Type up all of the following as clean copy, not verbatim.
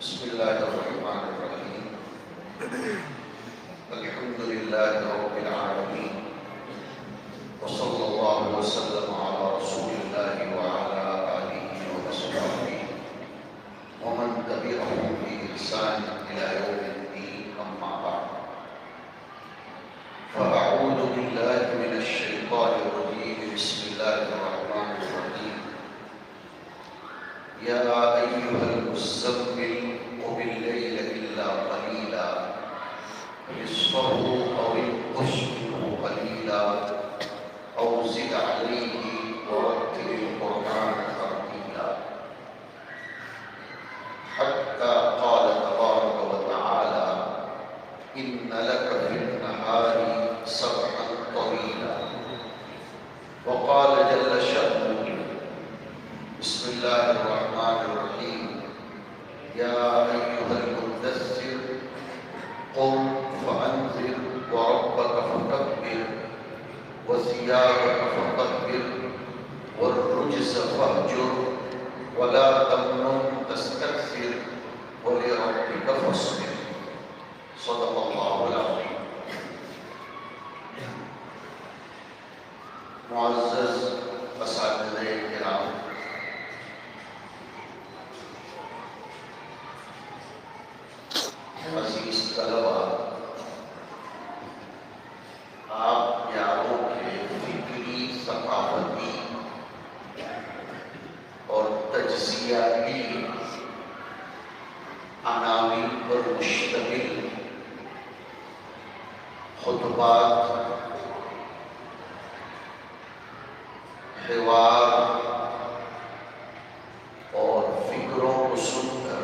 بسم اللہ الرحمن الرحیم الحمد للہ رب العالمین وصلی اللہ وسلم علی رسول اللہ وعلی آلہ وصحبہ ومن تبعهم بإحسان إلى يوم الدين أما بعد فأعوذ بالله من الشيطان الرجيم بسم الله الرحمن الرحيم يا أيها المزمل قم الليل إلا قليلا نصفه أو انقص منه قليلا أو زد عليه ورتل القرآن ترتيلا حتى قال تبارك وتعالى إن لك في النهار سبحا طويلا وقال جل شأنه بسم الله الرحمن الرحيم يا أيها المدثر قم فأنذر وربك فكبر وثيابك فطهر والرجز فاهجر ولا تمنن تستكثر ولربك فاصبر صدق الله العظيم. معزز اساتذہ کرام، عزیز طلبہ، آپ پیاروں کے فکری، ثقافتی اور تجزیاتی عناوین پر مشتمل خطبات، حوار اور فکروں کو سن کر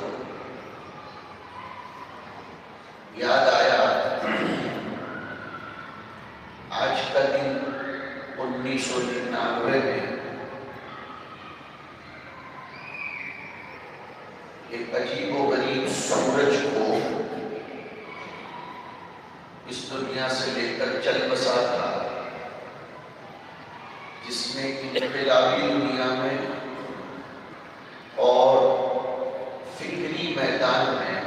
یاد آیا آج کا دن 1999 میں ایک عجیب و غریب سورج کو اس دنیا سے لے کر چل بسا تھا، جس نے انقلابی دنیا میں اور فکری میدان میں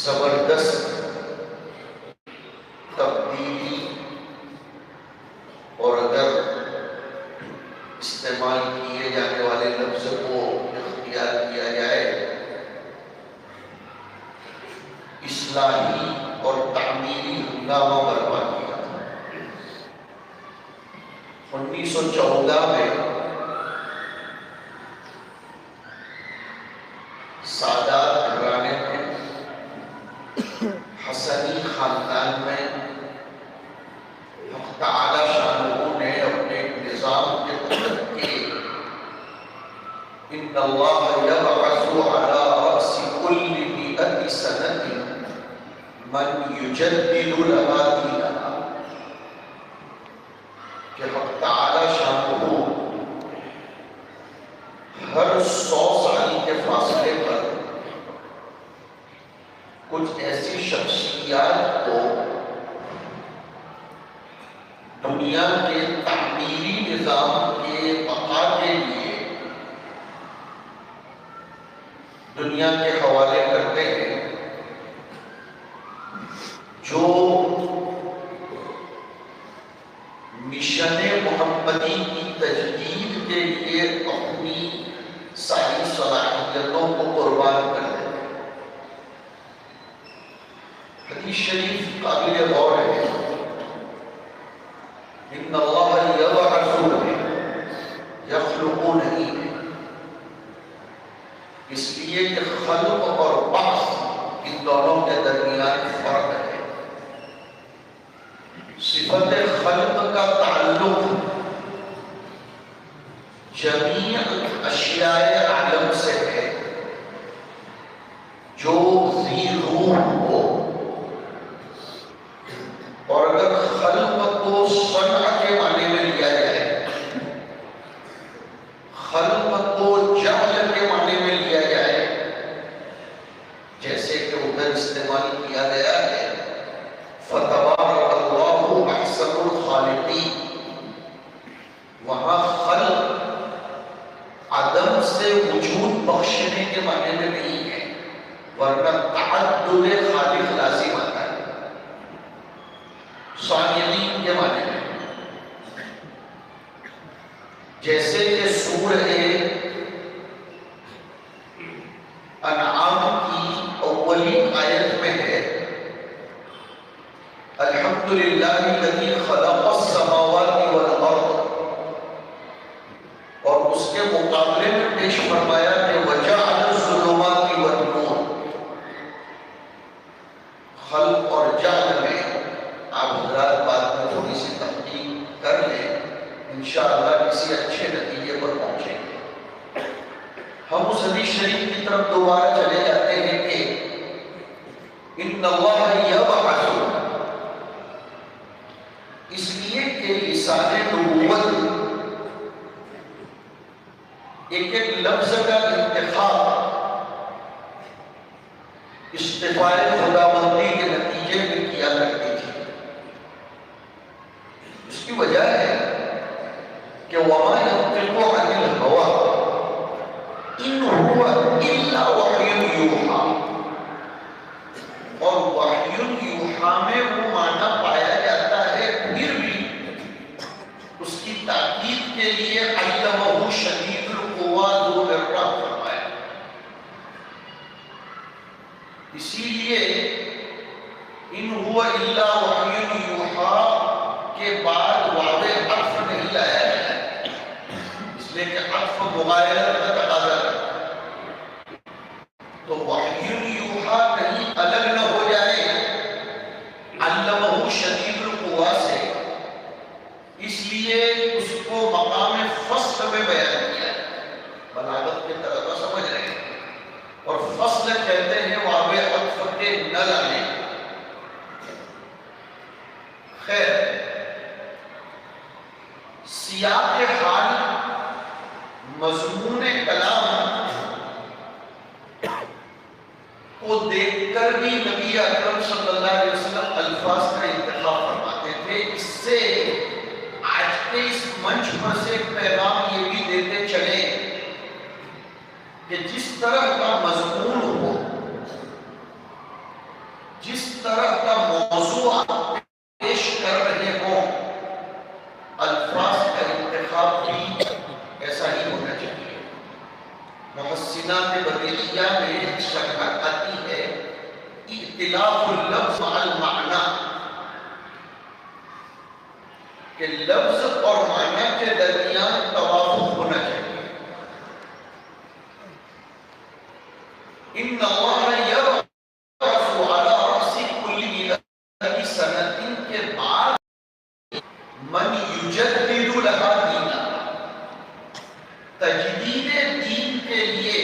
زبردست تبدیلی، اور اگر استعمال کیے جانے والے لفظ کو اختیار کیا جائے، اصلاحی اور تعمیری ہنگامہ برپا کیا تھا۔ 1914 میں سادات گھرانے میں، حسنی خاندان میں، حق تعالی شانہ نے اپنے نظام کے تحت کے ان اللہ یبعث علی رأس کل مئۃ سنۃ من یجدد لها دینہا، کہ حق تعالی شانہ ہر 100 سال کے فاصلے پر کچھ ایسی شخصیات کو دنیا کے تعمیری نظام کے بقا کے لیے دنیا کے حوالے کرتے ہیں، جو مشن محمدی کی تجدید کے لیے اپنی ساری صلاحیتوں کو قربان کر دیتے ہیں۔ حدیث شریف قابل غور ہے، ان اللہ یبعث یخلق نہیں ہے، اس لیے کہ خلق اور بعث ان دونوں کے درمیان فرق ہے۔ صفت خلق کا تعلق جمیع اشیاء عالم سے ہے، جو ذی روح ہو، اور اگر خلق کو صنع کے معنی میں لیا جائے، خلق کو جعل کے معنی میں لیا جائے، جیسے کہ ادھر استعمال کیا گیا ہے فَتَبَارَكَ اللَّهُ أَحْسَنُ الْخَالِقِينَ، وہاں خلق عدم سے وجود بخش کے معنی میں نہیں ہے، ورنہ تعدد خالق لازم آتا ہے صانعین کے معنی میں. جیسے کہ سورہ انعام کی اولین آیت میں ہے الحمدللہ الذی خلق السماوات والارض، اور اس کے مقابلے میں پیش فرمایا کہ وجعل الظلمات والنور. خلق اور جعل میں آپ حضرات بعد میں تھوڑی سی تحقیق کر لیں، انشاءاللہ کسی اچھے نتیجے پر پہنچیں گے. ہم اس حدیث شریف کی طرف دوبارہ چلے جاتے ہیں کہ ان اللہ یبعث، اس لیے کہ لسان نبوت ایک ایک لفظ کا انتخاب استفائے خداوندی کے نتیجے میں کیا کرتی تھی. اس کی وجہ ہے کہ وَمَا يَنطِقُ عَنِ الْهَوَىٰ إِنْ هُوَ إِلَّا وَحْيٌ يُوحَىٰ. اور وحی یوحیٰ میں وہ معنی پایا جاتا ہے، پھر بھی اس کی تاکید کے لیے علمہ شدید القویٰ ذو مرہ فرمایا. اسی لیے ان ہوا الا وحی یوحیٰ کے بعد واو عطف نہیں لایا گیا، اس لیے کہ عطف مغایرت کا تقاضا ہے. تو وحی یوحیٰ کہیں الگ نہ ہو جائے علمہ شدید القویٰ سے، اس لیے اس کو مقام فصل میں بیان کیا. بلاغت کے طرح سمجھ رہے ہیں. اور فصل کہتے ہیں واو عطف کے نہ لانے. خیر، سیاق حال مضمون کلام کو دیکھ کر بھی نبی اکرم صلی اللہ علیہ وسلم الفاظ کا انتخاب فرماتے تھے. اس سے آج کے اس منچ پر سے ایک پیغام یہ بھی دیتے چلے کہ جس طرح کا مضمون ہو، جس طرح کا موضوع آپ پیش کر رہے ہو، الفاظ کا انتخاب بھی ایسا ہی ہونا چاہیے. محسنات بدیعیہ میں ایک شکل آتی ہے اختلاف اللفظ مع المعنی، کہ لفظ اور معنی کے درمیان توافق ہونا چاہیے. ان اللہ یبعث علی رأس کل مئۃ سنۃ کے بعد من یجدد لہا دینا. تجدید دین کے لیے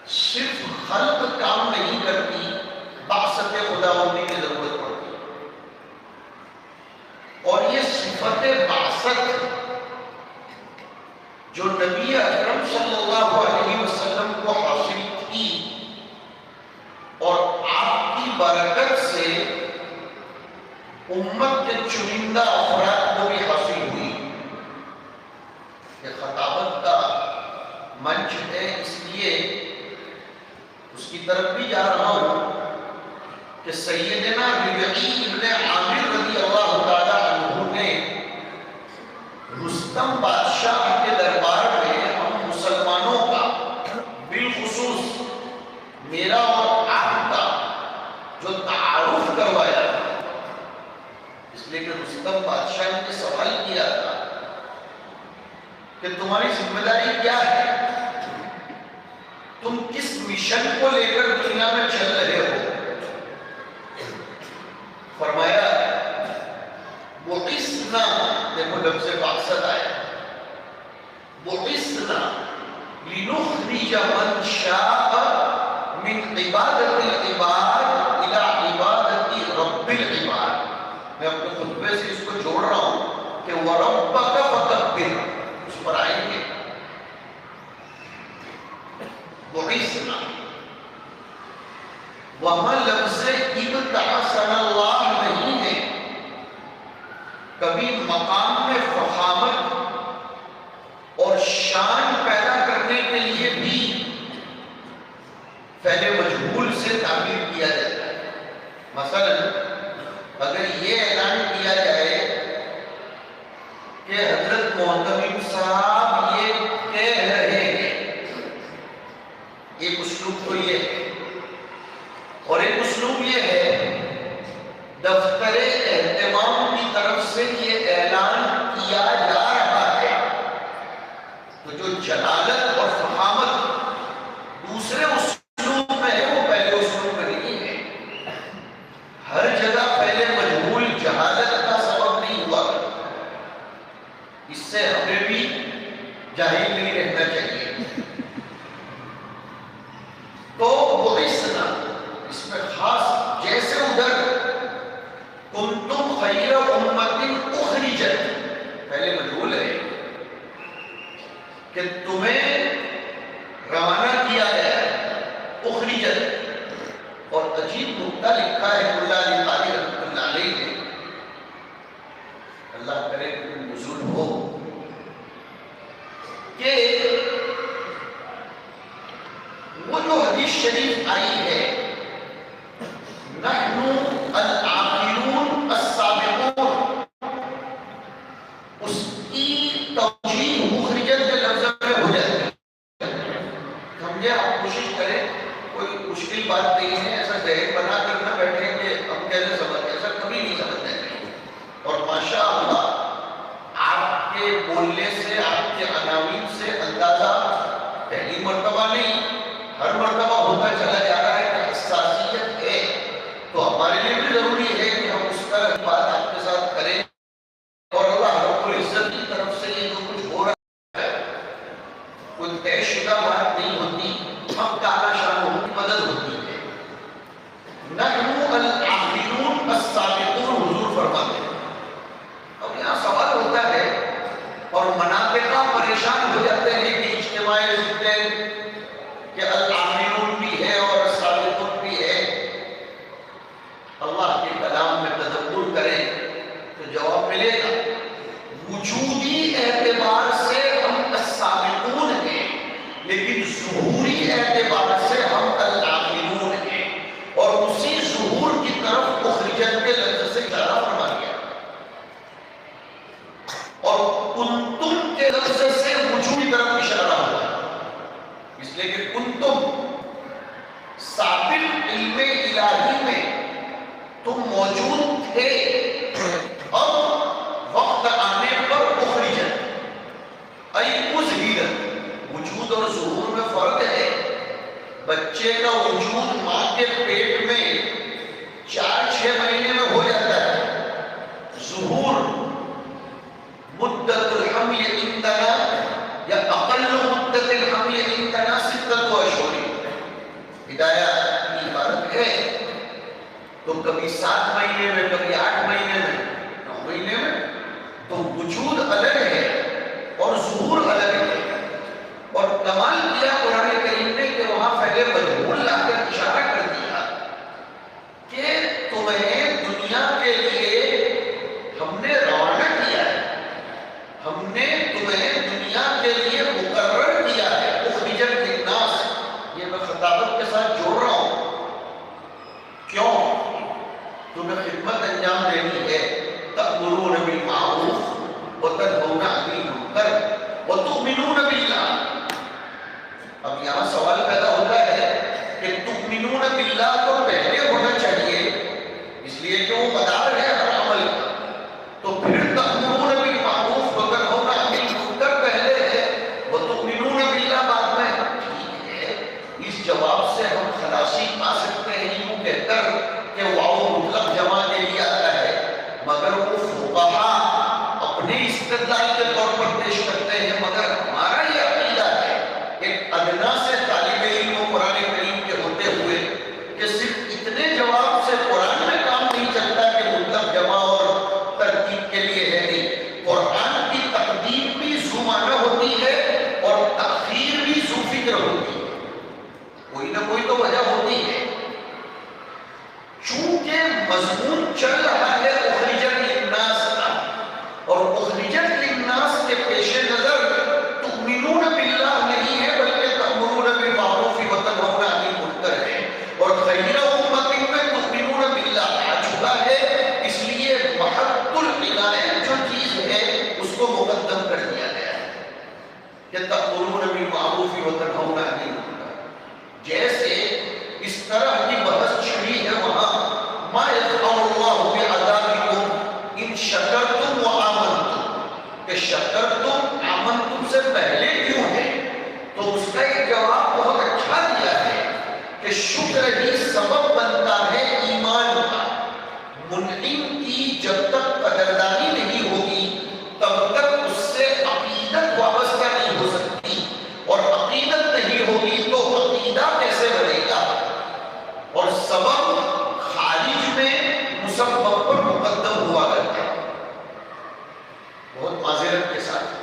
صرف خلق کام نہیں کرتی، بعثت خداوندی کی ضرورت پڑتی. اور یہ صفت بعثت جو نبی اکرم صلی اللہ علیہ وسلم کو حاصل تھی اور آپ کی برکت سے امت کے چنندہ افراد کو بھی حاصل ہوئی. یہ خطابت کا منچ ہے، اس لیے اس کی طرف بھی جا رہا ہوں کہ سیدنا ربعی ابن عامر رضی اللہ تعالی عنہ نے رستم بادشاہ کے دربار میں ہم مسلمانوں کا، بالخصوص میرا اور آپ کا جو تعارف کروایا تھا. اس لیے کہ رستم بادشاہ نے سوال کیا تھا کہ تمہاری ذمہ داری کیا ہے، تم کس مشن کو لے کر دنیا میں چل رہے ہو. فرمایا بعثنا، دیکھو لفظ بعثت آیا، بعثنا لنخرج من شاء من عبادت العباد الى عبادت رب العباد. میں اپنے خطبے سے اس کو جوڑ رہا ہوں کہ وَرَبَّكَ فَكَبِّرْ، اس پر آئیں گے. بعثنا وہاں لفظ ابتعثنا اللہ نہیں ہے. کبھی مقام میں فخامت اور شان پیدا کرنے کے لیے بھی فعل مجہول سے تعبیر کیا جاتا ہے. مثلا اگر یہ اعلان کیا جائے کہ حضرت محتمم صاحب یہ کہہ رہے ہیں، ایک اسلوب تو یہ ہے، اور ایک اسلوب یہ ہے دفتر اہتمام کی طرف سے یہ اعلان کیا جا رہا ہے. تو جو جلالت اور فخامت دوسرے اسلوب میں ہے وہ پہلے اسلوب میں نہیں ہے. ہر جگہ پہلے مجہول جہالت کا سبب نہیں ہوا. اس سے ہمیں بھی جاہل نہیں رہنا چاہیے. تو وہ اس میں خاص جیسے ادھر کنتم خیر امت اخرجت پہلے مجہول ہے کہ تمہیں روانہ کیا گیا ہے، اخرجت. اور عجیب نقطہ لکھا ہے اللہ علی قاری رحمۃ اللہ علیہ نے، اللہ کرے کہ نزول ہو، کہ وہ جو حدیث شریف آئی ہے نحن الآخرون السابقون، اس کی توجیہ مخرجت کے لفظ میں ہو جاتی ہے. سمجھے؟ آپ کوشش کریں، کوئی مشکل بات نہیں ہے. ایسا ذہن بنا کر نہ بیٹھے کہ ہم کیسے سمجھتے، ایسا کبھی نہیں سمجھتے. اور ماشاء اللہ آپ کے بولنے سے، آپ کے عناوین سے اندازہ پہلی مرتبہ نہیں ہر مرتبہ ہوتا چلا جا رہا ہے کہ حساسیت ہے. تو ہمارے لیے بھی ضروری ہے کہ ہم اس طرح کی بات آپ کے ساتھ کریں. اور اللہ رب العزت کی طرف سے یہ جو کچھ ہو رہا ہے کوئی طے شدہ بات نہیں ہوتی، ہم تعالیٰ شان کی مدد ہوتی ہے. نحن الآخرون السابقون حضور فرماتے ہیں. اب یہاں سوال ہوتا ہے اور مناطقہ پریشان ہو جاتے ہیں کہ اجتماع ذکر کہ الآخرون بھی ہے اور السابقون بھی ہے. اللہ کے کلام میں تدبر کریں تو جواب ملے گا. وجودی اعتبار سے ہم السابقون ہیں، لیکن ظہوری اعتبار سے ہم الآخرون ہیں. اور اسی ظہور کی طرف اخرجت کے لفظ سے اشارہ فرما گیا، اور کنتم کے لفظ سے وجود کی طرف اشارہ ہوا. اس لیے کہ کنتم سابق علم الہی میں تم موجود تھے، اب وقت آنے پر اخرجت ای اظہرت. وجود اور ظہور میں فرق ہے. بچے کا وجود ماں کے پیٹ میں 4-6 مہینے میں ہو جاتا ہے. ظہور مدت الحمل عندنا یا اقل مدت الحمل عندنا 6 اشہر. ہدایت کی عبارت ہے تو کبھی 7 مہینے میں، کبھی 8 مہینے میں، 9 مہینے میں. تو وجود الگ ہے اور ظہور الگ ہے. اور کمال کیا قرآن کریم نے کہ وہاں فعل مجہول لا کر اشارہ کر دیا کہ تمہیں دنیا کے لیے ہم نے روانہ کیا ہے، ہم نے تمہیں دنیا کے لیے مقرر کیا ہے. اخرجت للناس، یہ میں خطابت کے ساتھ جوڑ رہا ہوں. کیوں؟ تمہیں خدمت انجام دینی ہے. تأمرون بالمعروف وتنہون عن المنکر وتؤمنون باللہ. اب یہاں سوال پیدا ہوتا ہے کہ تؤمنون باللہ تو پہلے ہونا چاہیے، اس لیے کہ وہ مدار ہے ہر عمل کا. تو پھر تأمرون بالمعروف وتنہون عن المنکر پہلے ہے، وتؤمنون باللہ بعد میں. ٹھیک ہے، اس جواب سے ہم خلاصی پا سکتے ہیں یوں کہہ کر کہ واو مطلق جمع کے لیے آتا ہے، مگر وہ فقہا اپنے استدلال کے طور پر پیش کرتے ہیں. مگر ہمارا یہ عقیدہ ہے ایک ادنا سے طالب علم و قرآن کریم کے ہوتے ہوئے کہ صرف اتنے جواب سے قرآن میں کام نہیں چلتا کہ مطلق جمع اور ترتیب کے لیے ہے. نہیں، قرآن کی تقدیم بھی ذو معنی ہوتی ہے اور تاخیر بھی ذو فکر ہوتی ہے. کوئی نہ کوئی تو وجہ ہوتی ہے. چونکہ مضمون چل رہا ہے اخرجت للناس کا، اور اخرجت للناس کے پیش نظر تؤمنون باللہ نہیں ہے بلکہ تأمرون بالمعروف وتنہون عن المنکر شکر ہی سبب بنتا ہے ایمان کا. منعم کی جب تک قدردانی نہیں ہوگی تب تک اس سے عقیدت وابستہ نہیں ہو سکتی، اور عقیدت نہیں ہوگی تو عقیدہ کیسے بنے گا؟ اور سبب خارج میں مسبب پر مقدم ہوا کرتا ہے. بہت معذرت کے ساتھ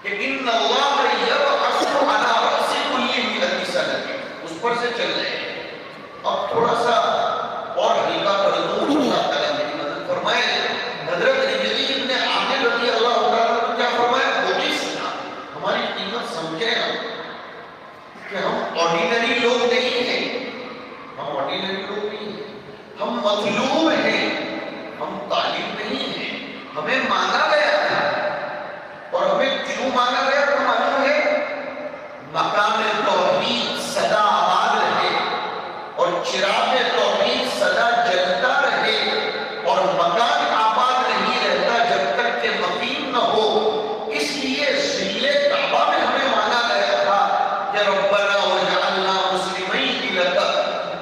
کہ ان اللہ یبعث علی رأس کل مئۃ سنۃ، اس پر سے چل رہے ہیں. اب تھوڑا سا اور ہلکا کر دوں، اللہ تعالیٰ میری مدد فرمائے. حضرت ربیعی ابن عامر رضی اللہ تعالیٰ نے کیا فرمایا؟ بغیثنا، ہماری قیمت سمجھے نا کہ ہم آرڈینری لوگ نہیں ہیں، ہم آرڈینری لوگ نہیں ہیں، ہم مطلوب ہیں، ہم طالب نہیں ہیں. ہمیں مانگا گیا تھا، اور ہمیں کیوں مانگا گیا تھا معلوم ہے؟ مقام توحید سدا آباد رہے، اور چراغ توحید سدا جلتا رہے، اور مکان آباد نہیں رہتا جب تک کہ مقیم نہ ہو. اس لیے ذیل کعبہ میں ہمیں مانا گیا تھا کہ ربنا وجعلنا مسلمین لک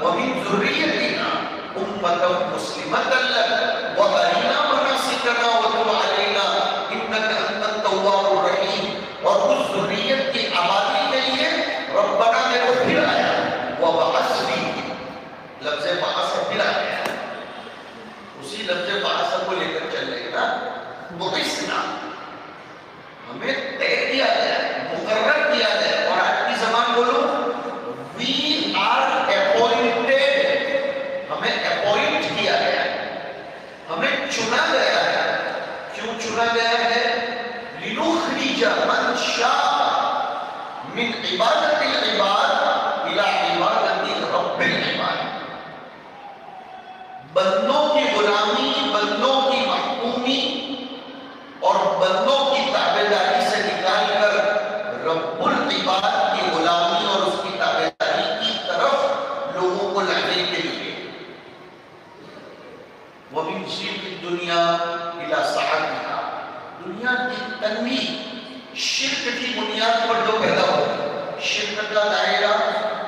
ومن ذریتنا امة مسلمة لک وارنا مناسکنا وتب علینا انک انت التواب الرحیم. اور اس ذریت کی آبادی کے لیے ربنا نے وہ پھر آیا، وبعث فیہم، لفظ بعث پھر آیا، اسی لفظ بعث کو لے کر چل رہے نا. بعثنا ہمیں طے کیا گیا ہے، مقرر کیا گیا ہے. اور آج کی زبان بولو، وی آر اپوائنٹڈ، ہمیں اپوائنٹ کیا گیا ہے، ہمیں چنا گیا ہے. کیوں چنا گیا ہے؟ لنخرج من شاء من عبادت العباد الى عبادت رب العباد. بندوں کی غلامی، بندوں کی محکومی اور بندوں کی تابعداری سے نکال کر رب العباد کی غلامی اور اس کی تابعداری کی طرف لوگوں کو لانے کے لیے. وَمِنْ شِرْكِ الدُّنْيَا إِلَى سَعَدِهَا، دنیا کی تنگی شرک کی بنیاد پر جو پیدا ہو. شرک کا دائرہ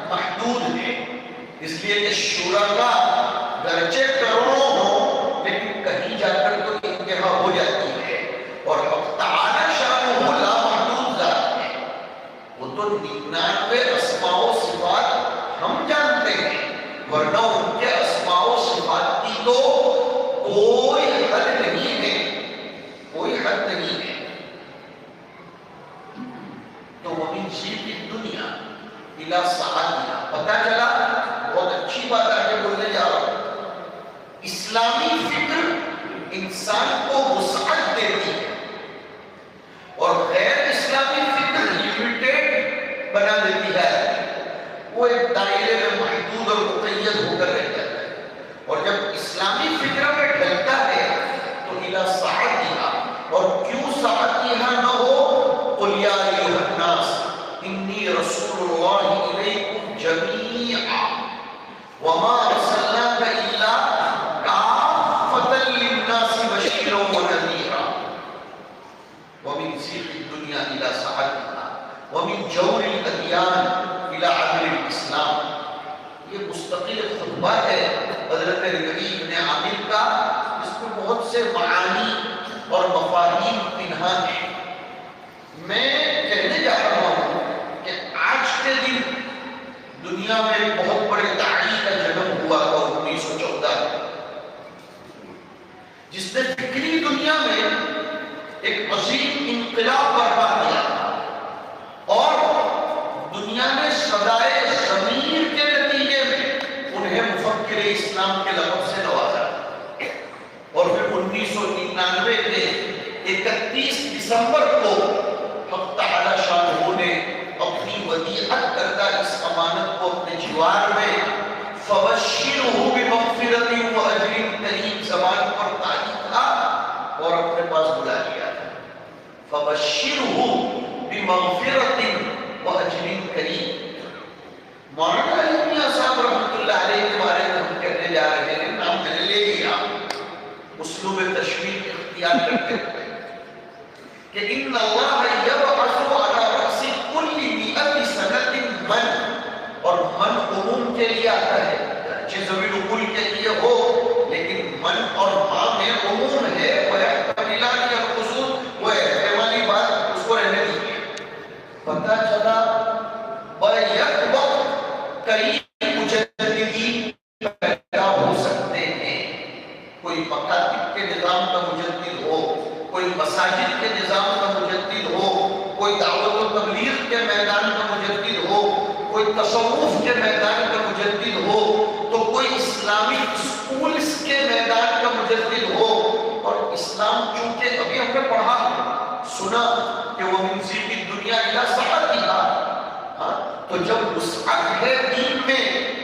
محدود ہے، اس لیے کہ شرکا گرچہ کروڑوں ہوں لیکن کہیں جا کر تو انتہا ہو جاتی ہے. اور حق تعالی شانہ لا محدود ذات ہے، وہ تو 99 اسماء و صفات ہم جانتے ہیں، ورنہ ان کے اسماء و صفات کی تو کوئی حد نہیں ہے، کوئی حد نہیں ہے. تو وَمِنْ شِرْكِ الدُّنْيَا إِلَى سَعَدِهَا، پتہ چلا. بہت اچھی بات آگے بولنے جا رہا ہوں. اسلامی فکر انسان کو وسعت دیتی ہے، اور غیر اسلامی فکر لیمیٹیڈ بنا دیتی ہے. وہ ایک دائرے میں محدود اور مقید ہو کر رہ جاتا ہے. اور جب اسلامی فکر میں ڈھلتا ہے تو اِلیٰ سَعَدِهَا، اور کیوں سَعَدِهَا نہ ہو؟ قُلْ يَا أَيُّهَا النَّاسُ إِنِّي رَسُولُ اللَّهِ إِلَيْكُمْ جَمِيعًا وَمَا أَرْسَلْنَاكَ إِلَّا كَافَّةً لِلنَّاسِ بَشِيرًا وَنَذِيرًا. وَمِنْ زِيغِ الدُّنْيَا إِلَى سَعَدِهَا وَمِنْ جَوْرِ الْأَدْيَانِ إِلَى عَدْلِ الْإِسْلَامِ. یہ مستقل خطبہ ہے حضرت ربیعی ابن عامر کا، اس میں بہت سے معانی اور مفاہیم پنہان ہیں. میں کہنے جا رہا ہوں کہ آج کے دن دنیا میں بہت بڑے داعی کا جنم ہوا تھا 1914، جس نے فکری دنیا میں ایک عظیم انقلاب برپا کیا تھا، اور دنیا نے صدائے ضمیر کے نتیجے میں انہیں مفکر اسلام کے لقب سے نوازا. اور پھر 1999 کے 31 دسمبر کو حق تعالی شانہ نے اپنی ودیعت کردہ اس امانت کو اپنے جوار میں فَبَشِّرْهُ بِمَغْفِرَةٍ وَأَجْرٍ کریم زبان پر تاریخ تھا اور اپنے پاس بلا لیا تھا. فَبَشِّرْهُ بِمَغْفِرَةٍ وَأَجْرٍ کریم. مولانا علی میاں صاحب رحمۃ اللہ علیہ کے بارے میں ہم کہنے جا رہے ہیں، نام میں نے لے لیا، اسلوب تشویق اختیار کرتے ہوئے، کہ ان اللہ یبعث علی رأس کل مئۃ سنۃ من پتہ چلا بیک وقت کئی مجددین پیدا ہو سکتے ہیں. کوئی مکاتب کے نظام کا مجدد ہو، کوئی مساجد کے نظام کا مجدد ہو، کوئی دعوت و تبلیغ کے میدان کا مجدد ہو، کوئی تصوف کے میدان کا مجدد ہو، تو کوئی اسلامی اسکولز کے میدان کا مجدد ہو. اور اسلام چونکہ ابھی ہم نے پڑھا سنا کہ وہ منزل کی دنیا الہ صحتها، تو جب وسعت ہے دین میں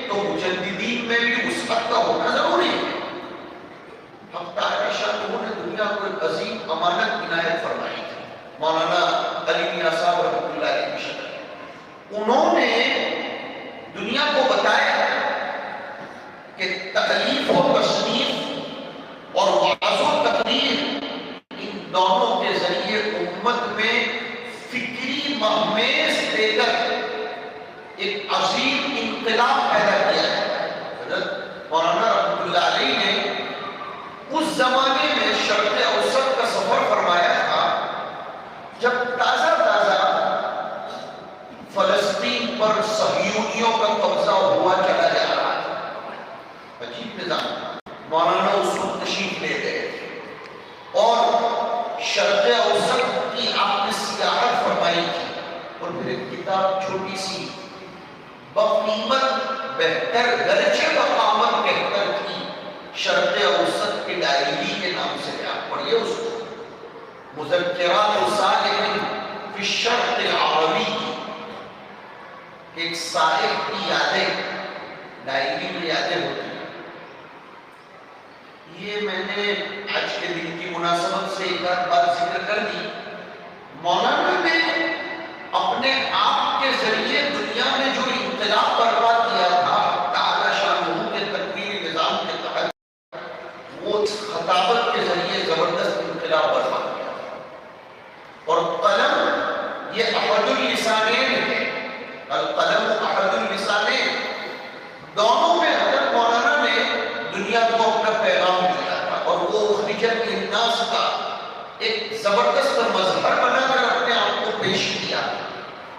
تو مجددین میں بھی وسعت کا ہونا ضروری ہے. حق تعالی شاہ نے دنیا کو ایک عظیم امانت عنایت فرمائی تھی. مولانا علی میاں صاحب رحمۃ اللہ علیہ کی شکل انہوں نے دنیا کو بتایا کہ تکلیف و تصنیف اور وعظ و تقریر ان دونوں کے ذریعے امت میں فکری مہمیز دے کر ایک عظیم انقلاب پیدا کیا ہے. حضرت مولانا رحمۃ اللہ علیہ نے اس زمانے میں شرق اوسط کا سفر فرمایا تھا جب تازہ فلسطین پر صہیونیوں کا قبضہ ہوا چلا جا رہا تھا. عجیب نظام. مولانا اس وقت تشریف لے گئے تھے اور شرق اوسط کی آپ نے سیاحت فرمائی تھی اور پھر ایک کتاب چھوٹی سی بقیمت بہتر گرچہ بقامت بہتر تھی شرق اوسط کے ڈائری کے نام سے آپ پڑھیے اس کو. مذکرات صالح فی الشرق العربی کی ایک صالح کی یادیں ڈائری میں یادیں ہوتی ہیں. یہ میں نے آج کے دن کی مناسبت سے ایک آدھ بات ذکر کر دی. مولانا نے اپنے آپ کے ذریعے دنیا میں جو انقلاب برپا کیا تھا تعالی شانہ کے تکوینی نظام کے تحت، وہ خطابت کے ذریعے زبردست انقلاب برپا کیا تھا. اور قلم یہ احد اللسانین ہے. القلم احد اللسانین. دونوں میں حضرت مولانا نے دنیا کو اپنا پیغام دیا تھا اور وہ اخرجت للناس کا ایک زبردست مظہر بنا کر اپنے آپ کو پیش کیا.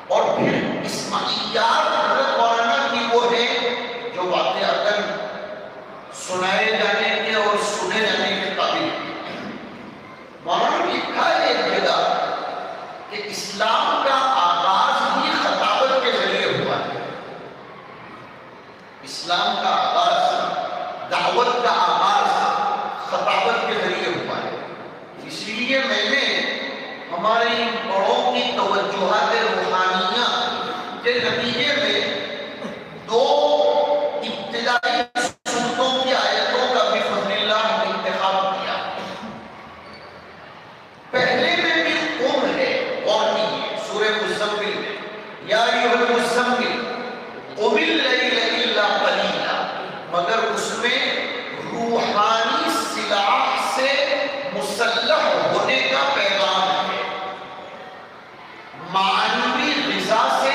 اور پھر اسماعیلیات حضرت مولانا کی وہ ہے جو واقعاتاً سنائے جانے کے اور سنے جانے کے قابل ہے. مولانا نے لکھا ہے ایک جگہ کہ اسلام کا آغاز ہی خطابت کے ذریعے ہوا ہے. اسلام کا آغاز، دعوت کا آغاز خطابت کے ذریعے ہوا ہے. اس لیے میں نے ہمارے بڑوں کی توجہات روحانیہ کے نتیجے میں دو ابتدائی سورتوں کی آیتوں کا بفضل اللہ انتخاب کیا. پہلے میں بھی قم ہے اور نہیں سورہ مزمل میں یا ایھا المزمل قم اللیل الا قلیلا، مگر اس میں روحانی سلاح سے مسلح ہونے کا پیغام ہے، معنوی غذا سے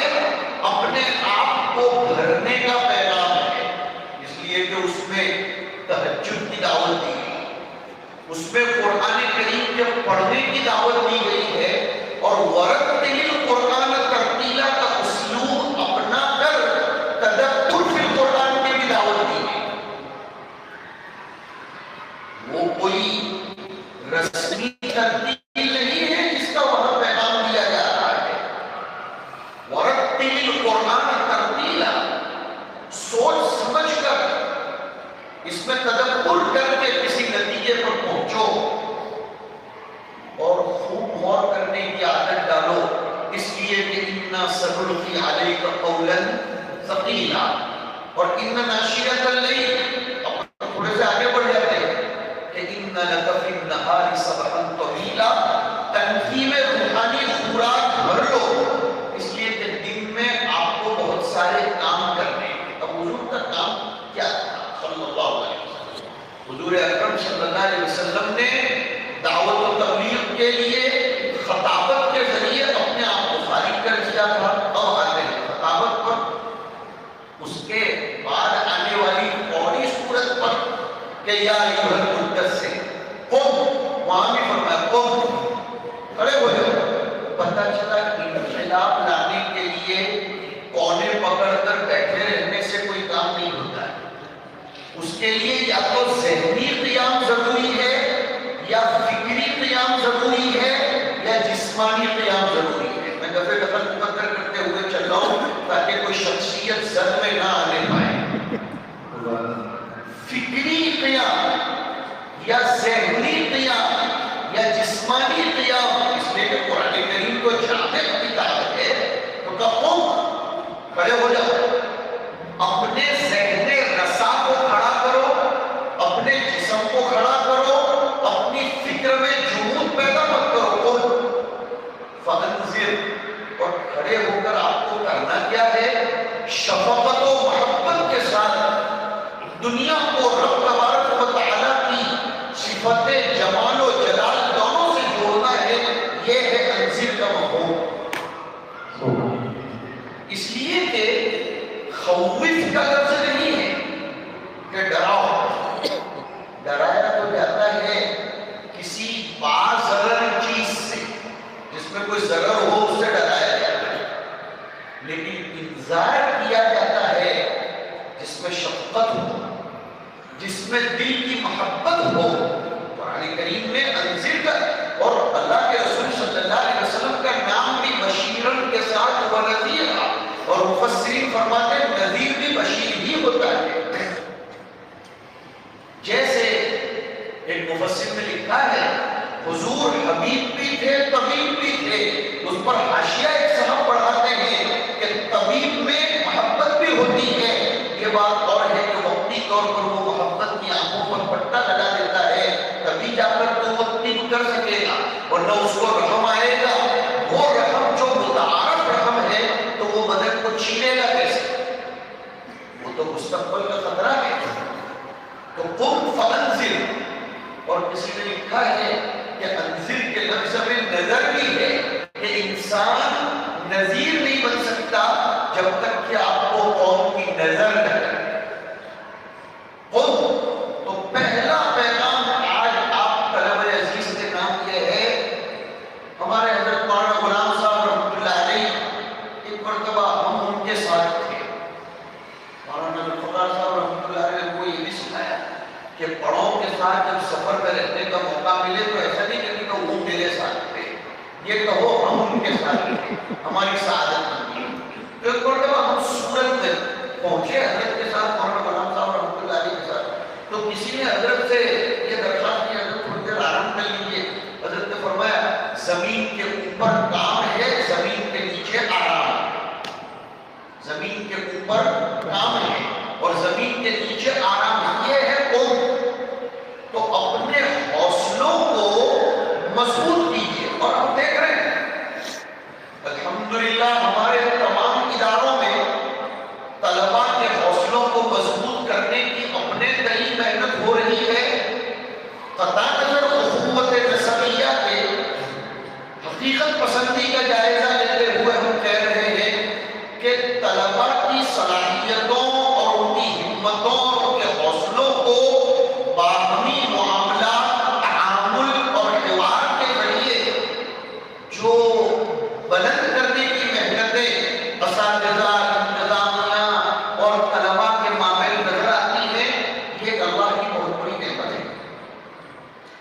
اپنے آپ کو بھرنے کا پیغام ہے. اس لیے کہ اس میں تہجد کی دعوت دی گئی، اس میں قرآن کریم کے پڑھنے کی دعوت دی گئی ہے اور ورتل القرآن ترتیلا کا اسلوب اپنا کر تدبر فی القرآن کی بھی دعوت دی گئی. وہ کوئی رسمی ترتیل نہیں ہے جس کا وہاں پیغام دیا جا رہا ہے. ورتل القرآن ترتیلا، سوچ سمجھ کر اس میں تدبر کر کے کسی نتیجے پر پہنچو اور خوب غور کرنے کی عادت ڈالو. اس لیے کہ اِنَّا سَنُلْقِي عَلَيْكَ قَوْلًا ثَقِيلًا اور اِنَّ نَاشِئَةَ اللَّيْلِ. اب تھوڑے سے آگے بڑھ جاتے ہیں کہ اِنَّ لَكَ فِي النَّهَارِ سَبْحًا طَوِيلًا. تنظیم روحانی خوراک بھر لو، اس لیے کہ دن میں آپ کو بہت سارے کام کرنے ہیں. اب حضور کا کام کیا تھا صلی اللہ علیہ وسلم؟ حضور اکرم صلی اللہ علیہ وسلم نے دعوت و تبلیغ کے لیے خطابت کے ذریعے اپنے آپ کو فارغ کر دیا تھا. اب آتے ہیں خطابت پر. اس کے بعد آنے والی فوری صورت پر کہ یا ایھا المدثر قم، وہاں بھی فرمایا قم، کھڑے ہو جاؤ. پتہ چلا انقلاب لانے اس کے لیے یا تو ذہنی قیام ضروری ہے یا فکری قیام ضروری ہے یا جسمانی قیام ضروری ہے. میں دفعہ دفعہ مقدر کرتے ہوئے چل رہا ہوں تاکہ کوئی شخصیت زد میں نہ آنے پائے. فکری قیام یا ذہنی قیام یا جسمانی قیام، اس لیے کہ قرآن کریم کو جامع کتاب ہے. تو کہو کھڑے ہو جاؤ، اپنے ذہن رسا کو کھڑا کرو، اپنے جسم کو کھڑا کرو، اپنی فکر میں جمود پیدا مت کرو. فانذر، اور کھڑے ہو کر آپ کو کرنا کیا ہے؟ شفقت و محبت کے ساتھ دنیا کو رب تبارک و تعالیٰ کی صفت جمال و جلال دونوں سے جوڑنا ہے. یہ ہے انذر کا مفہوم. اس لیے کہ خوف کا لفظ نہیں ہے کہ ڈراؤ. ڈرایا تو جاتا ہے کسی باضرر چیز سے، جس میں کوئی ضرر ہو اس سے ڈرایا جاتا ہے. لیکن انذار کیا جاتا ہے جس میں شفقت ہو، جس میں دل کی محبت ہو. قرآن کریم میں انذر کا، اور اللہ کے رسول صلی اللہ علیہ وسلم کا نام بھی بشیرن کے ساتھ ونذیر، اور مفسرین فرماتے ہیں نذیر بھی بشیر ہی ہوتا ہے. جیسے ایک مفسر نے لکھا ہے حضور حبیب بھی تھے طبیب بھی تھے. اس پر حاشیہ ایک صاحب پڑھاتے ہیں کہ طبیب میں محبت بھی ہوتی ہے. یہ بات اور ہے کہ وقتی طور پر وہ محبت کی آنکھوں پر پٹا لگا دیتا ہے، تبھی جا کر تو وہ طب کر سکے گا، ورنہ اس کو رحم آئے گا. وہ رحم جو متعارف رحم ہے تو وہ بدن کو چھینے گا کیسے؟ وہ تو مستقبل کا خطرہ ہے. تو قم فانذر، اور کسی نے لکھا ہے کہ انذر کے لفظ میں نظر بھی ہے کہ انسان نذیر نہیں بن سکتا جب تک کہ آپ کو قوم کی نظر نہ کرے. قم، تو پہلا پیغام آج آپ طلبہ عزیز کے نام یہ ہے. ہمارے حضرت مولانا غلام صاحب رحمۃ اللہ علیہ ایک مرتبہ ہم ان کے ساتھ تھے. مولانا ذوالفقار صاحب رحمۃ اللہ علیہ نے کوئی یہ بھی سکھایا کہ بڑوں کے ساتھ جب سفر میں رہنے کا موقع ملے تو ایسا نہیں کہتے کہ وہ میرے ساتھ تھے، یہ کہو ہم ان کے ساتھ تھے، ہماری سعادت بنتی. تو ایک مرتبہ ہم سورت میں پہنچے حضرت کے ساتھ، مولانا غلام صاحب رحمۃ اللہ علیہ کے ساتھ. تو کسی نے حضرت سے یہ درخواست کی حضرت تھوڑی دیر آرام کر لیجیے. حضرت نے فرمایا زمین کے اوپر کام ہے، زمین کے نیچے آرام ہے. زمین کے اوپر کام ہے اور زمین کے نیچے آرام ہے. یہ ہے قوم. تو اپنے حوصلوں کو مضبوط کیجیے. اور ہم دیکھ رہے ہیں الحمدللہ ہمارے تمام اداروں میں طلباء کے حوصلوں کو مضبوط کرنے کی اپنے تئیں محنت ہو رہی ہے. قطع نظر اخوت نسبیہ کے حقیقت پسندی کا جائزہ لیتے ہوئے ہم کہہ رہے ہیں کہ طلباء کی صلاحیتوں اور ان کی ہمتوں اور ان کے حوصلوں کو باہمی معاملات، تعامل اور حوار کے ذریعے جو بلند کرنے کی محنتیں اساتذہ، انتظامیہ اور طلباء کے مابین نظر آتی ہیں، یہ اللہ کی بہت بڑی نعمت ہے.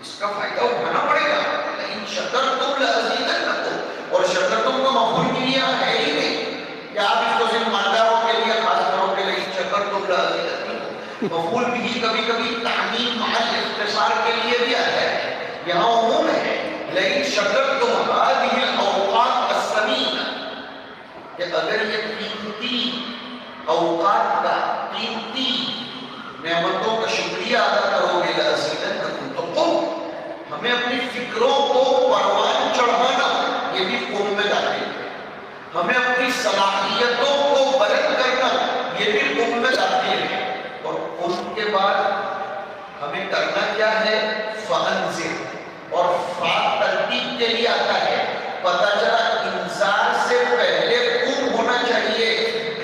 اس کا فائدہ اٹھانا پڑے گا. لیکن شکرتم لازیدنکم، اور شکرتم کا مفعول بھی یہاں ہے ہی نہیں کہ آپ اس کو صرف مالداروں کے لیے خاص کرو کہ لیکن شکرتم لازیدنکم. مفعول بھی کبھی کبھی تعمیم محل اختصار کے لیے بھی آتا ہے، یہاں عموم ہے. لیکن شکرتم هذه الاوقات الثمینہ، کہ اگر یہ قیمتی اوقات کا، قیمتی نعمتوں کا شکریہ ادا کرو گے لازیدنکم، تو قم، ہمیں اپنی فکروں کو پروان چڑھانا یہ بھی قم میں داخل ہے. ہمیں اپنی صلاحیتوں کو بلند کرنا یہ بھی قم میں داخل ہے. اور قم کے بعد ہمیں کرنا کیا ہے؟ فانذر. اور فا ترتیب کے لیے آتا ہے. پتہ چلا انذار سے پہلے قم ہونا چاہیے،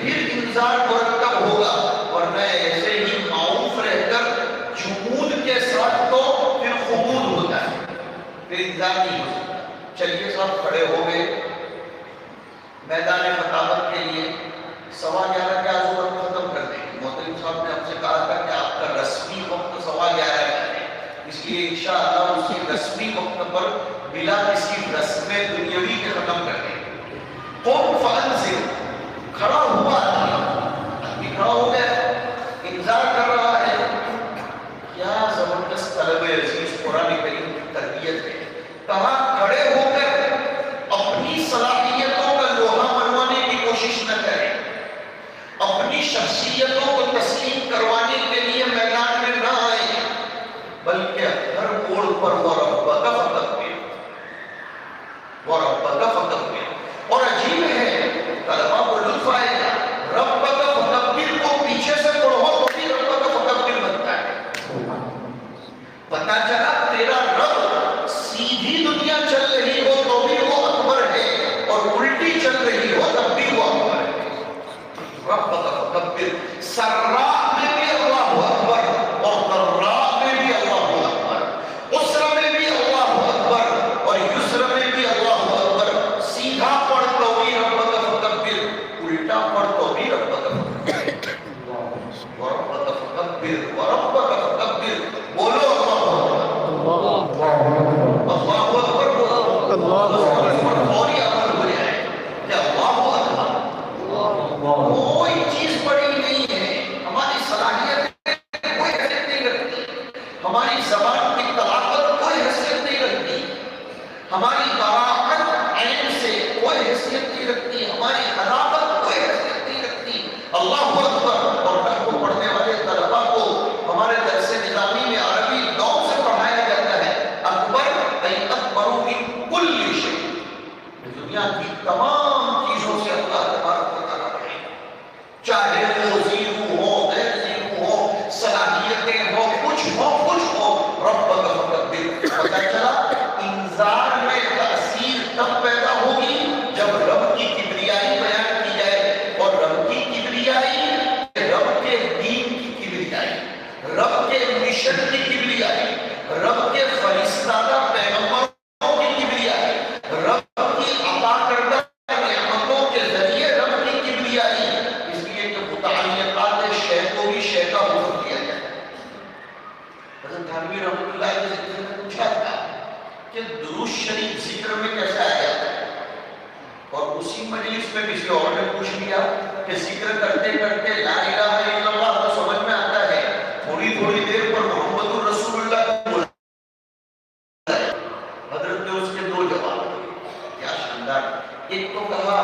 پھر انذار مرتب ہوگا، ورنہ ایسے ہی معروف رہ کر جمود کے ساتھ تو پھر خمود ہوتا ہے، پھر انذار نہیں ہو سکتا. چلیے صاحب کھڑے ہو گئے میدان خطابت کے لیے. 11:15 کے آزو ہم ختم کر دیں گے. محترم صاحب نے ہم سے کہا تھا کہ آپ کا پر بلا کسی رسم دنیاوی کے ختم کر دیں. قم فانذر، کھڑا ہوا آدمی کھڑا ہو گیا، انتظار کر رہا ہے. کیا زبردست طلب عزیز قرآن کریم کی تربیت ہے. کہاں کھڑے ہو کر اپنی صلاحیتوں کا لوہا منوانے کی کوشش نہ کریں، اپنی شخصیتوں کو تسلیم کروانے کے لیے میدان میں نہ آئے، بلکہ ہر موڑ پر وَرَبَّكَ فَكَبِّرْ، وَرَبَّكَ فَكَبِّرْ. اور عجیب ہے، طلبہ کو لطف آئے گا، رَبَّكَ فَكَبِّرْ کو پیچھے سے پڑھو تو بھی رَبَّكَ فَكَبِّرْ بنتا ہے. پتہ چلا تیرا رب سیدھی دنیا چل رہی ہو تو بھی وہ اکبر ہے، اور الٹی چل رہی ہو تب بھی وہ اکبر ہے. رَبَّكَ فَكَبِّرْ، سراء میں بھی اللہ اکبر اور ضراء میں بھی اللہ اکبر، عسر میں بھی اللہ اکبر اور یسر میں بھی اللہ اکبر. سیدھا پڑھ تو بھی رَبَّكَ فَكَبِّرْ، الٹا پڑھ تو بھی رَبَّكَ فَكَبِّرْ. وَرَبَّكَ فَكَبِّرْ، وَرَبَّكَ فَكَبِّرْ. بولو اللہ اکبر، اللہ اکبر، فوری عمل ہو جائے کہ اللہ اکبر. کوئی چیز بڑی نہیں ہے، ہماری صلاحیت کوئی حیثیت نہیں رکھتی، ہماری زبان کی طلاقت کوئی حیثیت نہیں رکھتی، ہماری طلاقت علم سے کوئی حیثیت نہیں رکھتی، ہماری حلاقت کوئی حیثیت نہیں رکھتی. اللہ اکبر. اور نحو پڑھنے والے طلبہ کو ہمارے درس نظامی میں عربی نوع سے پڑھایا جاتا ہے. اکبر ای اکبر من کل شیء، دنیا کی تمام چیزوں سے اللہ تبارک و تعالیٰ ہے، چاہے وہ زیرو ہو غیر زیرو ہو، صلاحیتیں ہو کچھ ہو. رَبَّكَ فَكَبِّرْ. پتہ چلا انذار میں تاثیر تب پیدا ہوگی جب رب کی کبریائی بیان کی جائے. اور رب کی کبریائی، رب کے دین کی کبریائی، رب کے مشن کی کبریائی، رب کے فرستادہ پیغمبروں کی کبریائی، رب کی عطا کردہ نعمتوں کے ذریعے رب کی کبریائی. اس لیے کہ متعلقات شے کو بھی شے کا حکم دیا جائے. حضرت تھانوی رحمۃ اللہ علیہ ذکر میں پوچھا تھا کہ درود شریف ذکر میں کیسا آیا ہے، اور اسی مجلس میں کسی اور نے پوچھ لیا کہ ذکر کرتے کرتے لا الہ الا اللہ تو سمجھ میں آتا ہے، تھوڑی تھوڑی دیر پر محمد الرسول اللہ کو بولا. حضرت نے اس کے دو جواب دیے، کیا شاندار. ایک تو کہا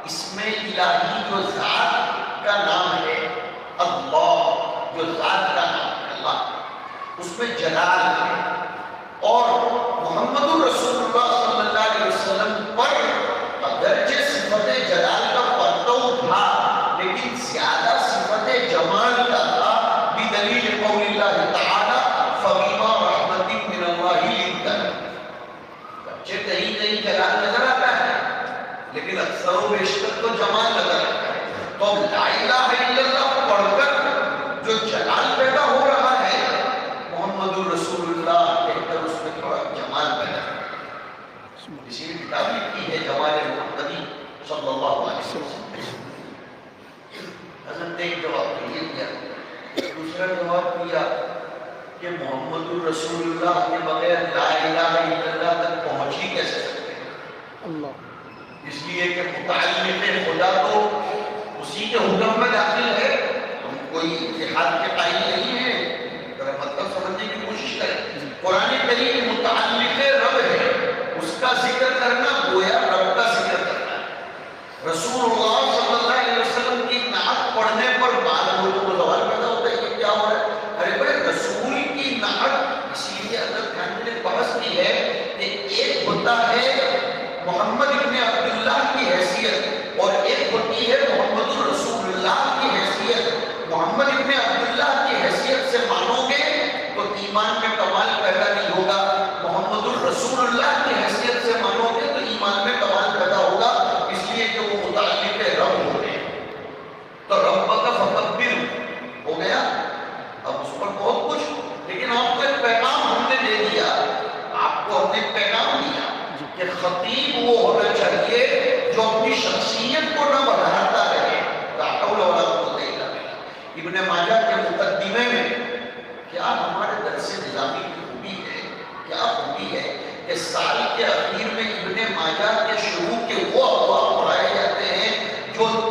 اسم الہی جو ذات کا نام ہے، اللہ جو ذات کا نام ہے اللہ، اس میں جلال ہے، اور محمد الرسول اللہ صلی اللہ علیہ وسلم پر اگرچہ صفت جلال کا پرتو تھا لیکن زیادہ صفت جمال کا تھا، بدلیل قول اللہ تعالی فَبِمَا رَحْمَةٍ مِّنَ اللَّهِ لِنْتَ. بچے کہیں کہیں جلال نظر آتا ہے لیکن اکثر و بیشتر تو جمال نظر آتا ہے. تو لا الہ الا اللہ پڑھ کر جو جلال پیدا ہو رہا ہے، محمد الرسول اللہ کہہ کر اس میں تھوڑا جمال پیدا ہے. اسی نے کتاب لکھی ہے جمال محمدی صلی اللہ علیہ وسلم. حضرت نے ایک جواب یہ دیا. دوسرا جواب دیا کہ محمد الرسول اللہ کے بغیر لا الہ الا اللہ تک پہنچ ہی کیسے سکتے ہیں. اللہ، اس لیے کہ متعلق خدا تو اسی کے حکم میں داخل ہے. ہم کوئی اتحاد کے قائل نہیں ہیں، ذرا مطلب سمجھنے کی کوشش کریں. قرآن کریم متعلق رب ہے، اس کا ذکر کرنا گویا رب کا ذکر کرنا ہے. رسول اللہ صلی اللہ علیہ وسلم کی نعت پڑھنے پر بعض لوگوں کو سوال پیدا ہوتا ہے کہ کیا ہو رہا ہے. ارے بھائی رسول کی نعت، اسی لیے حضرت خان نے بحث کی ہے کہ ایک ہوتا ہے محمد ابن عبداللہ کی حیثیت اور ایک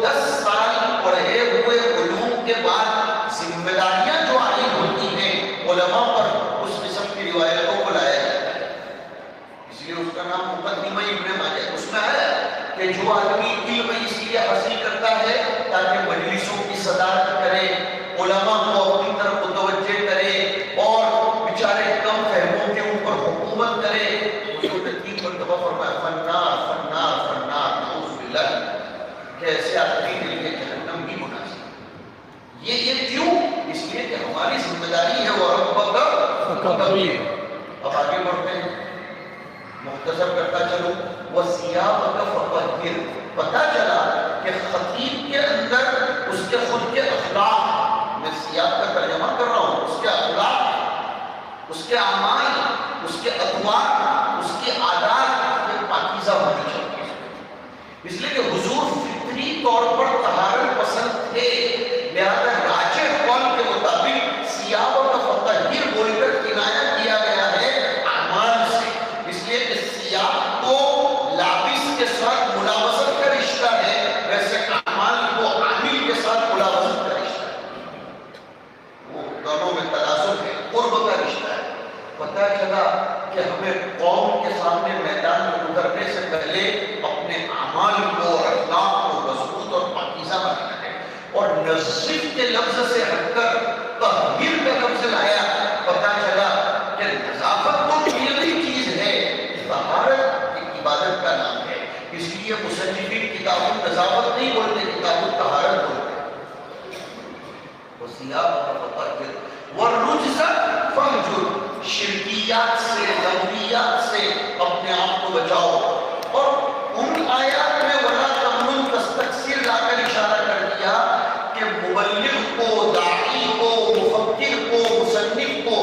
10 سال پڑھے ہوئے علوم کے بعد ذمہ داریاں جو عائد ہوتی ہیں علماء پر، اس قسم کی روایتوں کو لایا جاتا ہے. اس لیے اس کا نام مقدمہ ابن ماجہ. اس میں ہے کہ جو آدمی علم اس لیے حاصل کرتا ہے تاکہ مجلسوں کی صدارت کرے، علماء کو اپنی طرف متوجہ کرے اور بیچارے کم فہموں کے اوپر حکومت کرے. حضور نے 3 مرتبہ فرمایا فنار فنار فنار نعوذ باللہ، کہ ایسے آدمی کے لیے جہنم ہی مناسب. یہ کیوں؟ اس لیے کہ ہماری ذمہ داری ہے وَرَبَّكَ فَكَبِّرْ. اب آگے بڑھتے ہیں، مختصر کرتا چلوں. وَثِيَابَكَ فَطَهِّرْ. پتہ چلا کہ خطیب کے اندر اس کے خود کے اخلاق، میں سیاب کا ترجمہ کر رہا ہوں، اس کے اخلاق، اس کے اعمال، اس کے اطوار، اس کی عادات میں پاکیزہ ہونی چاہیے. اس لیے کہ حضور فطری طور پر طہارت پسند تھے، لہذا راجح قول کے مطابق ثیابک فطہر بول کر کنایا کیا گیا ہے اعمال سے. اس لیے کہ ثیاب کو لابس کے ساتھ ملابست کا رشتہ ہے، ویسے اعمال کو عامل کے ساتھ ملابست کا رشتہ ہے. وہ دونوں میں تناسب ہے، قرب کا رشتہ ہے. پتہ چلا کہ ہمیں قوم کے سامنے میدان میں اترنے سے پہلے اپنے اعمال کو اور اخلاق کو مضبوط اور پاکیزہ بنانا ہے. اور نظف کے لفظ سے ہٹ کر تطہیر کا لفظ لایا. پتہ چلا کہ نظافت تو علمی چیز ہے، طہارت ایک عبادت کا نام ہے. اس لیے مصنفین کتاب النظافت نہیں بولتے، کتاب الطہارت بولتے. وَثِيَابَكَ فَطَهِّرْ وَالرُّجْزَ فَاهْجُرْ. شرکیات سے، لغویات سے اپنے آپ کو بچاؤ. اور ان آیات میں وَلَا تَمْنُن تَسْتَكْثِرْ لا کر اشارہ کر دیا کہ مبلغ کو، داعی کو، مفکر کو، مصنف کو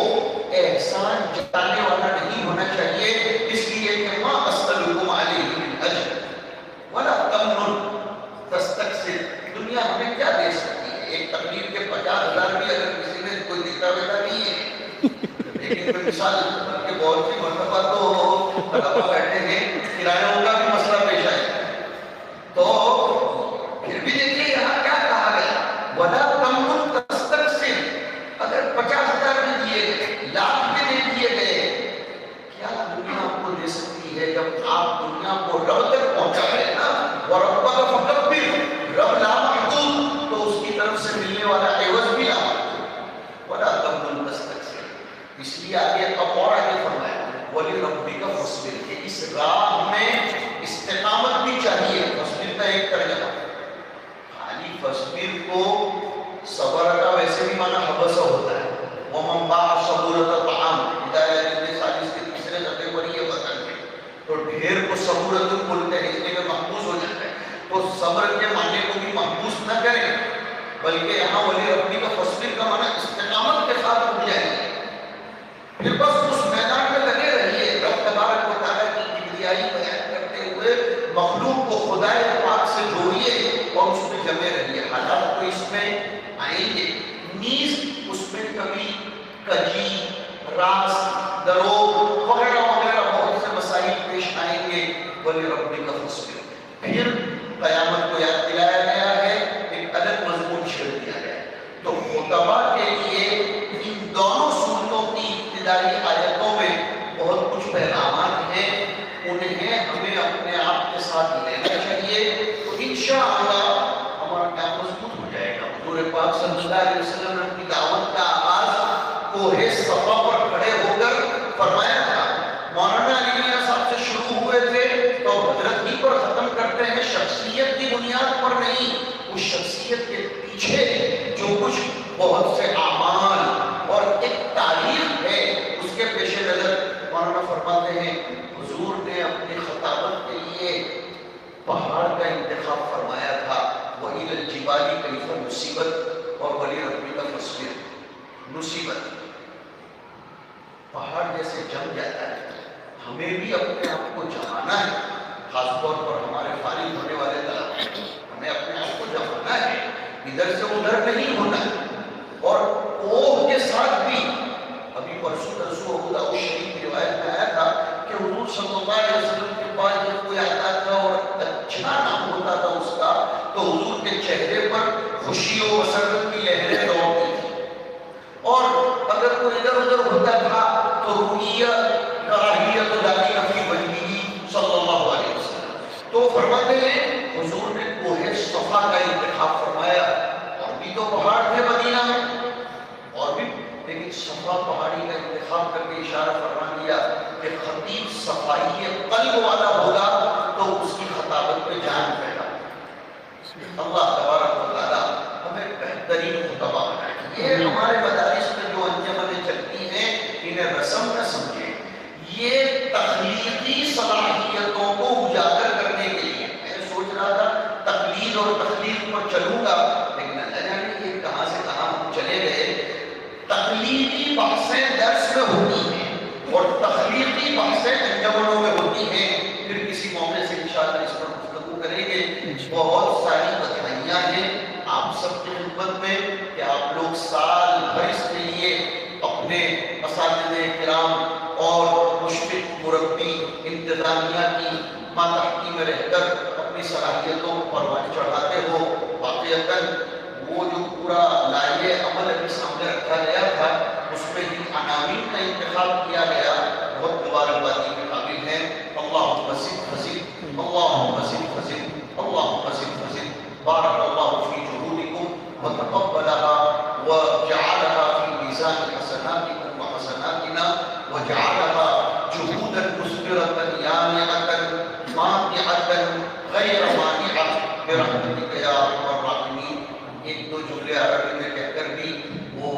احسان جتانے والا نہیں ہونا چاہیے. اس لیے کہ مَا أَسْأَلُكُمْ عَلَيْهِ مِنْ أَجْرٍ وَلَا تَمْنُن تَسْتَكْثِرْ. دنیا ہمیں کیا دے سکتی ہے؟ ایک تقریر کے 50,000 بھی اگر کسی نے کوئی دیتا ویتا نہیں ہے. لیکن مثال کے بہت سی مرتبہ تو طلبا بیٹھے ہیں، کرایوں کا بھی مسئلہ پیش آئے. تو پھر بھی دیکھیے یہاں کیا کہا گیا، وَلَا تَمْنُن تَسْتَكْثِرْ. اگر 50,000 بھی دیے گئے، لاکھ بھی دے دیے گئے، کیا دنیا آپ کو دے سکتی ہے جب آپ دنیا کو رب تک پہنچا رہے ہیں نا. وَرَبَّكَ فَكَبِّرْ. رب لامحدود تو اس کی طرف سے ملنے والا عوض بھی لامحدود. وَلَا تَمْنُن تَسْتَكْثِرْ. اس لیے آگے اب اور آگے فرمایا وَلِرَبِّكَ فَاصْبِرْ، کہ اس راہ میں استقامت بھی چاہیے. فصبر کا ایک ترجمہ، خالی فصبر کو صبر کا ویسے بھی معنی حبس ہوتا ہے. وَمَنْ بَاعَ صَبُورَةَ طَعَامٍ. ہدایت سالس کے تیسرے صفحے پر یہ وطن ہے. تو ڈھیر کو صبورت بولتے ہیں، اس لیے کہ محبوس ہو جاتا ہے. تو صبر کے معنی کو بھی محبوس نہ کریں، بلکہ یہاں وَلِرَبِّكَ فَاصْبِرْ کا معنی استقامت کے ساتھ رک جائیے. پھر بس اس میدان میں لگے رہیے. رب تبارک و تعالیٰ کی کبریائی بیان کرتے ہوئے مخلوق کو خدائے پاک سے جوڑیے اور اس میں جمے رہیے. حالات تو اس میں آئیں گے، نیز اس میں کبھی کجی، راز، دروغ وغیرہ وغیرہ بہت سے مسائل پیش آئیں گے. وَلِرَبِّكَ فَاصْبِرْ. پھر قیامت کو یاد دلایا گیا ہے، ایک الگ مضمون چھیڑ دیا گیا. تو خطبہ کے لیے ان دونوں سورتوں کی ابتدائی آیتوں میں بہت کچھ پیغامات ہیں، انہیں ہمیں اپنے آپ کے ساتھ لینا چاہیے. تو انشاءاللہ ہمارا کام مضبوط ہو جائے گا. حضور پاک صلی اللہ علیہ وسلم نے اپنی دعوت کا آغاز کوہ صفا پر کھڑے ہو کر فرمایا تھا. مولانا علی میاں صاحب سے شروع ہوئے تھے تو حضرت ہی پر ختم کرتے ہیں. شخصیت کی بنیاد پر نہیں، اس شخصیت کے پیچھے جو کچھ بہت سے اعمال اور ایک تاریخ ہے اس کے پیش نظر مولانا فرماتے ہیں حضور نے اپنی خطابت کے لیے پہاڑ کا انتخاب فرمایا تھا. وَإِلَى الْجِبَالِ كَيْفَ نُصِبَتْ اور وَلِرَبِّكَ فَاصْبِرْ. نصیبت پہاڑ جیسے جم جاتا ہے، ہمیں بھی اپنے آپ کو جمانا ہے. خاص طور پر ہمارے فارغ ہونے والے طلباء، ہمیں اپنے آپ کو جمانا ہے، ادھر سے ادھر نہیں ہونا ہے. اور کوہ کے ساتھ بھی ابھی پرسوں ابو داؤد شریف کی روایت میں آیا تھا کہ حضور صلی اللہ علیہ وسلم کے پاس جب کوئی آتا تھا اور اچھا نام ہوتا تھا اس کا، تو حضور چہرے پر خوشی و مسرت کی لہریں دوڑتی تھی، اور اگر کوئی ادھر ادھر ہوتا تھا تو رویہ کراہیت لاتی فی وجہہ صلی اللہ علیہ وسلم. تو فرماتے ہیں حضور نے کوہ صفا کا انتخاب فرمایا. اور بھی تو پہاڑ تھے مدینہ میں اور بھی، لیکن صفا پہاڑی کا انتخاب کر کے اشارہ فرما دیا کہ خطیب صفائی قلب والا ہوگا تو اس کی خطابت پہ جان پیدا. اللہ تبارک و تعالیٰ ہمیں بہترین خطبہ بنائے. یہ ہمارے مدارس میں جو انجمنیں چلتی ہیں انہیں رسم نہ سمجھیں، یہ تخلیقی صلاحیتوں کو اجاگر کرنے کے لیے. میں سوچ رہا تھا تقلید اور تخلیق پر چلوں گا، لیکن اللہ جانے یہ کہاں سے کہاں ہم چلے گئے. تخلیقی بحثیں درس میں ہوتی ہیں اور تخلیقی بحثیں انجمنوں میں ہوتی ہیں. پھر کسی موقع سے انشاءاللہ اس پر گفتگو کریں گے. بہت ساری بدھائیاں ہیں آپ سب کی خدمت میں کہ آپ لوگ سال بھر اس کے لیے اپنے اساتذہ کرام اور مشفق مربی انتظامیہ کی ماتحتی میں رہ کر اپنی صلاحیتوں کو پروان چڑھاتے ہو. واقعتاً وہ جو پورا لائحہ عمل ابھی سامنے رکھا گیا تھا اس میں جن عناوین کا انتخاب کیا گیا بہت مبارکبادی کے قابل ہیں. اللہم زد فزد، اللہم زد فزد، اللہم زد فزد. بارک اللہ فی جہودکم وتقبلها وجعلها في ميزان حسناتكم وحسناتنا وجعلها جهودا مثمرة يانعة ماتعة غير مانعة برحمتك يا ارحم الراحمین. ایک دو جملے عربی میں کہہ کر بھی وہ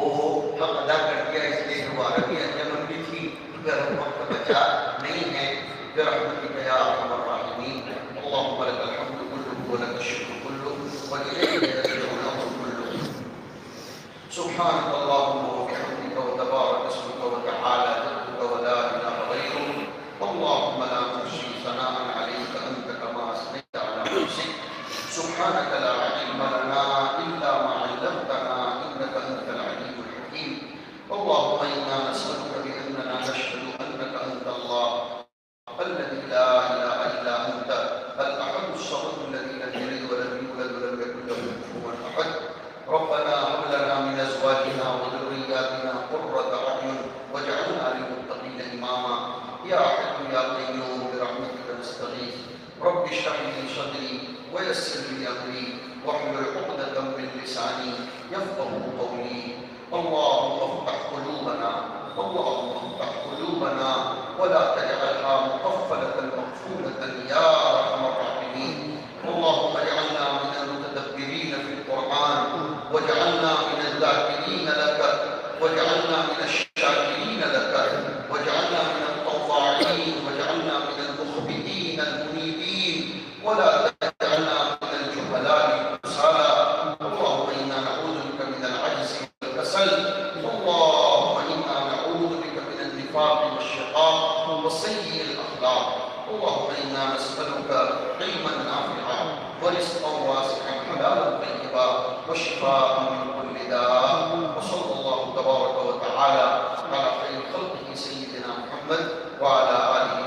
حق ادا کر دیا، اس لیے وہ عربی انجمن بھی تھی اگر وقت بچا نہیں ہے. برحمتك يا ارحم الراحمین. اللهم لك الحمد كله ولك الشكر كله وإليك يرجع الأمر كله. سبحانك اللهم وبحمدك وتبارك اسمك وتعالى جدك ولا إله غيرك. اللهم لا نحصي ثناء عليك أنت كما أثنيت على نفسك. سبحانك لا علم لنا إلا ما علمتنا إنك أنت العليم الحكيم. اللهم إنا نسألك بأننا نشهد أنك أنت الله الذي لا إله إلا أنت الأحد الصمد الذي لم يلد ولم يولد ولم يكن له كفوا أحد. ربنا هب لنا من أزواجنا وذرياتنا قرة أعين واجعلنا للمتقين إماما. يا حي يا قيوم برحمتك نستغيث. رب اشرح لي صدري ويسر لي أمري واحلل عقدة من لساني يفقهوا قولي. اللهم افتح قلوبنا، اللهم افتح قلوبنا ولا تجعلها مقفلة مقفولة يا أرحم الراحمين. اللهم اجعلنا من المتدبرين في القرآن واجعلنا من الذاكرين لك واجعلنا من الشاكرين لك واجعلنا من الطواعين واجعلنا من المخبتين المنيبين ولا تجعلنا من الجهلاء الكسالى. اللهم إنا نعوذ بك من العجز والكسل. اللهم إنا نعوذ بك من النفاق والشقاق وسيء الأخلاق. اللهم إنا نسألك علما نافعا ورزقا واسعا حلالا طيبا وشفاء من كل داء. وصلى الله تبارك وتعالى على خير خلقه سيدنا محمد وعلى آله